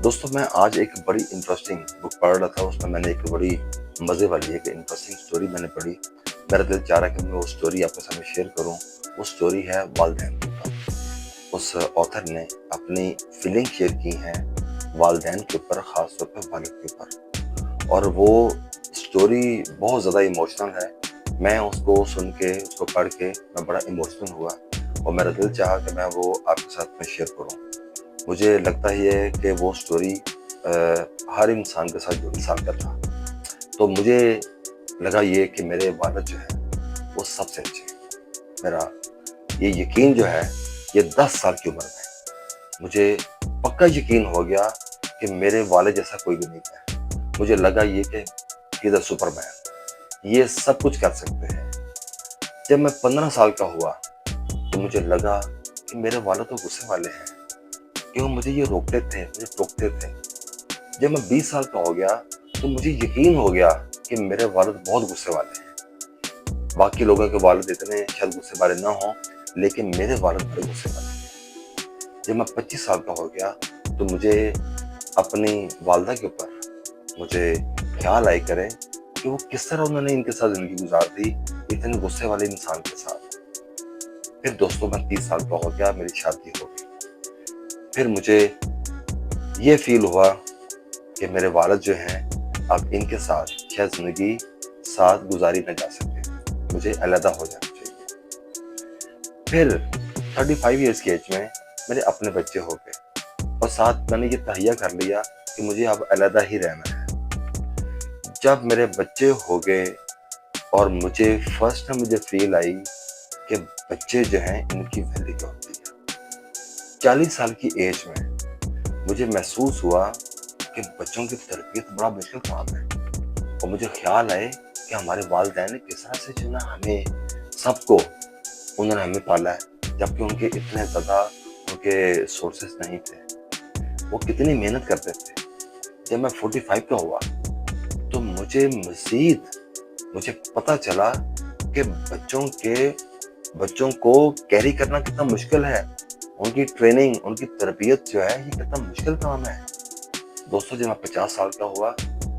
دوستوں میں آج ایک بڑی انٹرسٹنگ بک پڑھ رہا تھا. اس میں نے ایک بڑی مزے والی ایک انٹرسٹنگ سٹوری میں نے پڑھی. میرا دل چاہ رہا کہ میں وہ سٹوری آپ کے سامنے شیئر کروں. وہ سٹوری ہے والدین کے اوپر. اس آتھر نے اپنی فیلنگ شیئر کی ہیں والدین کے اوپر, خاص طور پہ والد کے اوپر, اور وہ سٹوری بہت زیادہ ایموشنل ہے. میں اس کو سن کے, اس کو پڑھ کے میں بڑا ایموشنل ہوا, اور میرا دل چاہا کہ میں وہ آپ کے ساتھ میں شیئر کروں. مجھے لگتا ہی ہے کہ وہ سٹوری ہر انسان کے ساتھ جو انسان کا تھا. تو مجھے لگا یہ کہ میرے والد جو ہے وہ سب سے اچھے ہیں. میرا یہ یقین جو ہے یہ 10 سال کی عمر میں مجھے پکا یقین ہو گیا کہ میرے والد جیسا کوئی بھی نہیں ہے. مجھے لگا یہ کہ ہی از سپر مین, یہ سب کچھ کر سکتے ہیں. جب میں 15 سال کا ہوا تو مجھے لگا کہ میرے والد تو غصے والے ہیں, کہ وہ مجھے یہ روکتے تھے, مجھے ٹوکتے تھے. جب میں 20 سال کا ہو گیا تو مجھے یقین ہو گیا کہ میرے والد بہت غصے والے ہیں. باقی لوگوں کے والد اتنے شاید غصے والے نہ ہوں, لیکن میرے والد بڑے غصے والے ہیں. جب میں 25 سال کا ہو گیا تو مجھے اپنی والدہ کے اوپر مجھے خیال آئے کرے کہ وہ کس طرح انہوں نے ان کے ساتھ زندگی گزار دی, اتنے غصے والے انسان کے ساتھ. پھر دوستوں میں 30 سال کا ہو گیا, میری شادی ہو گئی. پھر مجھے یہ فیل ہوا کہ میرے والد جو ہیں اب ان کے ساتھ شاید زندگی ساتھ گزاری نہ جا سکے, مجھے علیحدہ ہو جانا چاہیے. پھر 35 ایئرس کی ایج میں میرے اپنے بچے ہو گئے, اور ساتھ میں نے یہ تہیہ کر لیا کہ مجھے اب علیحدہ ہی رہنا ہے. جب میرے بچے ہو گئے اور مجھے فرسٹ ٹائم مجھے فیل آئی کہ بچے جو ہیں ان کی ویلیو کیا ہوتی ہے. 40 سال کی ایج میں مجھے محسوس ہوا کہ بچوں کی تربیت بڑا مشکل کام ہے, اور مجھے خیال آئے کہ ہمارے والدین نے کس طرح سے جو نا ہمیں سب کو انہوں نے ہمیں پالا ہے, جبکہ ان کے اتنے زیادہ ان کے سورسز نہیں تھے. وہ کتنی محنت کرتے تھے. جب میں 45 کا ہوا تو مجھے پتہ چلا کہ بچوں کو کیری کرنا کتنا مشکل ہے. ان کی ٹریننگ, ان کی تربیت جو ہے یہ کتنا مشکل کام ہے. دوستوں جب میں 50 سال کا ہوا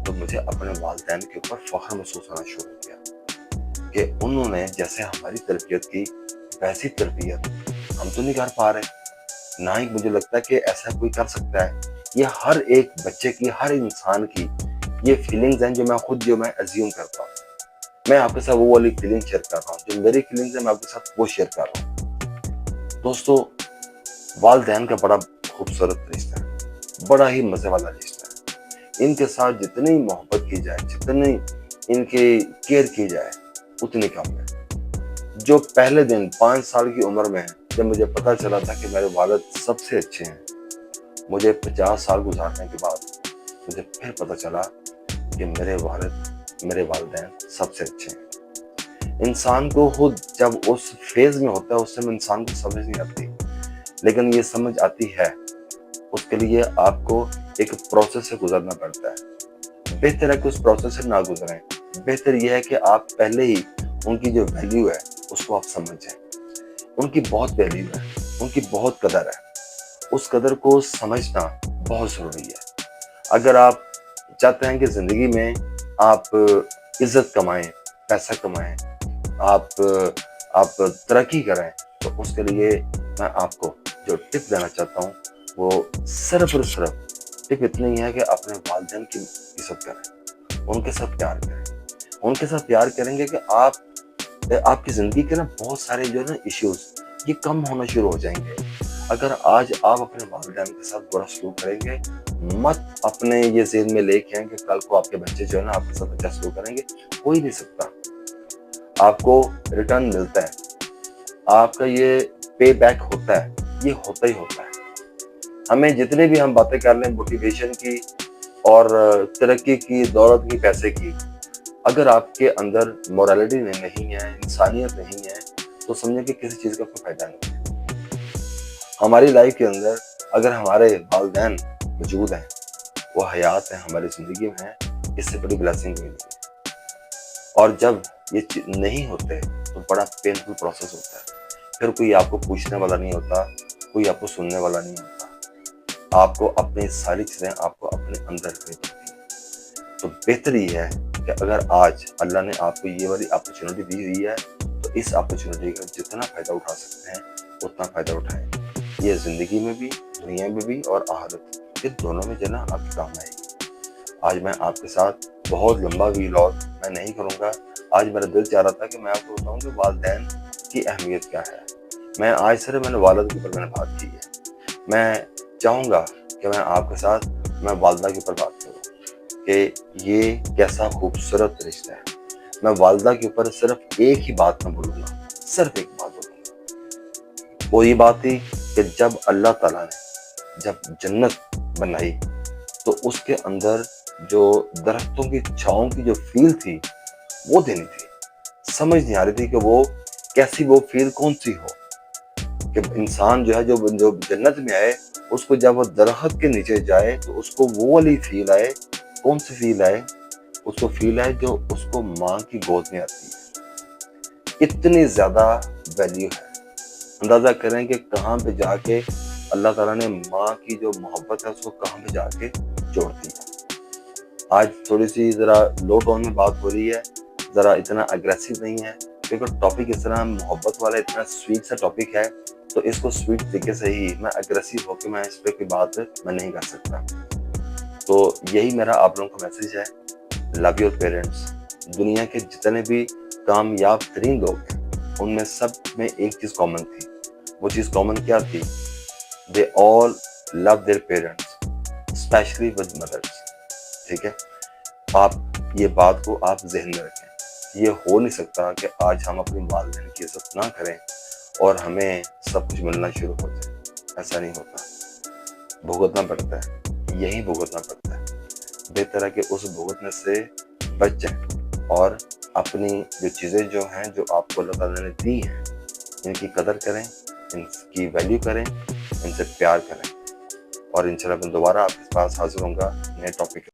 تو مجھے اپنے والدین کے اوپر فخر محسوس ہونا شروع ہو گیا کہ انہوں نے جیسے ہماری تربیت کی ویسی تربیت ہم تو نہیں کر پا رہے, نہ ہی مجھے لگتا ہے کہ ایسا کوئی کر سکتا ہے. یہ ہر ایک بچے کی, ہر انسان کی یہ فیلنگز ہیں جو میں ایزیوم کرتا ہوں. میں آپ کے ساتھ وہ والی فیلنگ شیئر کر رہا ہوں, جو میری فیلنگز ہیں میں آپ کے ساتھ وہ شیئر کر رہا ہوں. دوستو والدین کا بڑا خوبصورت رشتہ ہے, بڑا ہی مزے والا رشتہ ہے. ان کے ساتھ جتنی محبت کی جائے, جتنی ان کی کیئر کی جائے اتنی کم ہے. جو پہلے دن 5 سال کی عمر میں جب مجھے پتا چلا تھا کہ میرے والد سب سے اچھے ہیں, مجھے 50 سال گزارنے کے بعد مجھے پھر پتا چلا کہ میرے والدین سب سے اچھے ہیں. انسان کو خود جب اس فیز میں ہوتا ہے اس سے انسان کو سمجھ نہیں آتی, لیکن یہ سمجھ آتی ہے. اس کے لیے آپ کو ایک پروسیس سے گزرنا پڑتا ہے. بہتر ہے کہ اس پروسیس سے نہ گزریں. بہتر یہ ہے کہ آپ پہلے ہی ان کی جو ویلیو ہے اس کو آپ سمجھیں. ان کی بہت ویلیو ہے, ان کی بہت قدر ہے. اس قدر کو سمجھنا بہت ضروری ہے. اگر آپ چاہتے ہیں کہ زندگی میں آپ عزت کمائیں, پیسہ کمائیں, آپ ترقی کریں, تو اس کے لیے میں آپ کو جو ٹپ دینا چاہتا ہوں وہ صرف اور صرف ٹپ اتنی ہے کہ اپنے والدین کی عزت کریں, ان کے ساتھ پیار کریں. ان کے ساتھ پیار کریں گے کہ آپ کی زندگی کے نا بہت سارے جو ہے نا ایشوز یہ کم ہونا شروع ہو جائیں گے. اگر آج آپ اپنے والدین کے ساتھ برا سلوک کریں گے, مت اپنے یہ ذہن میں لے کے آئیں کہ کل کو آپ کے بچے جو ہے نا آپ کے ساتھ اچھا سلوک کریں گے. کوئی نہیں سکتا. آپ کو ریٹرن ملتا ہے, آپ کا یہ پے بیک ہوتا ہے, یہ ہوتا ہی ہوتا ہے. ہمیں جتنے بھی ہم باتیں کر لیں موٹیویشن کی اور ترقی کی, دولت کی, پیسے کی, اگر آپ کے اندر مورالٹی نہیں ہے, انسانیت نہیں ہے, تو سمجھیں کہ کسی چیز کا کوئی فائدہ نہیں ہے. ہماری لائف کے اندر اگر ہمارے والدین موجود ہیں, وہ حیات ہیں, ہماری زندگی میں ہیں, اس سے بڑی بلیسنگ ملی ہے. اور جب یہ نہیں ہوتے تو بڑا پینفل پروسیس ہوتا ہے. پھر کوئی آپ کو پوچھنے والا نہیں ہوتا, کوئی آپ کو سننے والا نہیں ہوتا. آپ کو اپنی ساری چیزیں آپ کو اپنے اندر رکھنی پڑتی ہیں۔ تو بہتر یہ ہے کہ اگر آج اللہ نے آپ کو یہ والی اپرچونٹی دی ہوئی ہے تو اس اپرچونٹی کا جتنا فائدہ اٹھا سکتے ہیں اتنا فائدہ اٹھائیں۔ یہ زندگی میں بھی، دنیا میں بھی اور آخرت، یہ دونوں میں جو نا آپ کے کام آئے گی۔ آج میں آپ کے ساتھ بہت لمبا ویلاگ میں نہیں کروں گا۔ آج میرا دل چاہ رہا تھا کہ میں آپ کو بتاؤں کہ والدین کی اہمیت کیا ہے۔ میں آج صرف میں نے والد کے اوپر میں نے بات کی ہے۔ میں چاہوں گا کہ میں آپ کے ساتھ میں والدہ کے اوپر بات کروں کہ یہ کیسا خوبصورت رشتہ ہے۔ میں والدہ کے اوپر صرف ایک ہی بات میں بولوں گا، صرف ایک بات بولوں گا۔ وہ یہ بات تھی کہ جب اللہ تعالیٰ نے جب جنت بنائی تو اس کے اندر جو درختوں کی چھاؤں کی جو فیل تھی وہ دینی تھی۔ سمجھ نہیں آ رہی تھی کہ وہ کیسی وہ فیل کون سی ہو کہ انسان جو ہے جو جنت میں آئے اس کو جب وہ درخت کے نیچے جائے تو اس کو وہ والی فیل آئے۔ کون سی فیل آئے؟ اس کو فیل آئے جو اس کو ماں کی گود میں آتی ہے۔ اتنی زیادہ ویلیو ہے۔ اندازہ کریں کہ کہاں پہ جا کے اللہ تعالیٰ نے ماں کی جو محبت ہے اس کو کہاں پہ جا کے جوڑ دی ہے۔ آج تھوڑی سی ذرا لو ٹون میں بات ہو رہی ہے، ذرا اتنا اگریسو نہیں ہے کیونکہ ٹاپک اس طرح محبت والا اتنا سویٹ سا ٹاپک ہے تو اس کو سویٹ طریقے سے ہی میں اگریسو ہو کے میں اس پہ کوئی بات میں نہیں کر سکتا۔ تو یہی میرا آپ لوگوں کا میسیج ہے، لو یور پیرنٹس۔ دنیا کے جتنے بھی کامیاب ترین لوگ ہیں ان میں سب میں ایک چیز کامن تھی۔ وہ چیز کامن کیا تھی؟ دے آل love their parents especially with مدرس۔ ٹھیک ہے، آپ یہ بات کو آپ ذہن میں رکھیں۔ یہ ہو نہیں سکتا کہ آج ہم اپنی والدین کی عزت نہ کریں اور ہمیں سب کچھ ملنا شروع ہو جائے۔ ایسا نہیں ہوتا، بھگتنا پڑتا ہے، یہی بھگتنا پڑتا ہے۔ بہتر ہے کہ اس بھگتنے سے بچ جائیں اور اپنی جو چیزیں جو ہیں جو آپ کو اللہ تعالیٰ نے دی ہیں ان کی قدر کریں، ان کی ویلیو کریں، ان سے پیار کریں۔ اور انشاءاللہ میں دوبارہ آپ کے پاس حاضر ہوں گا نئے ٹاپک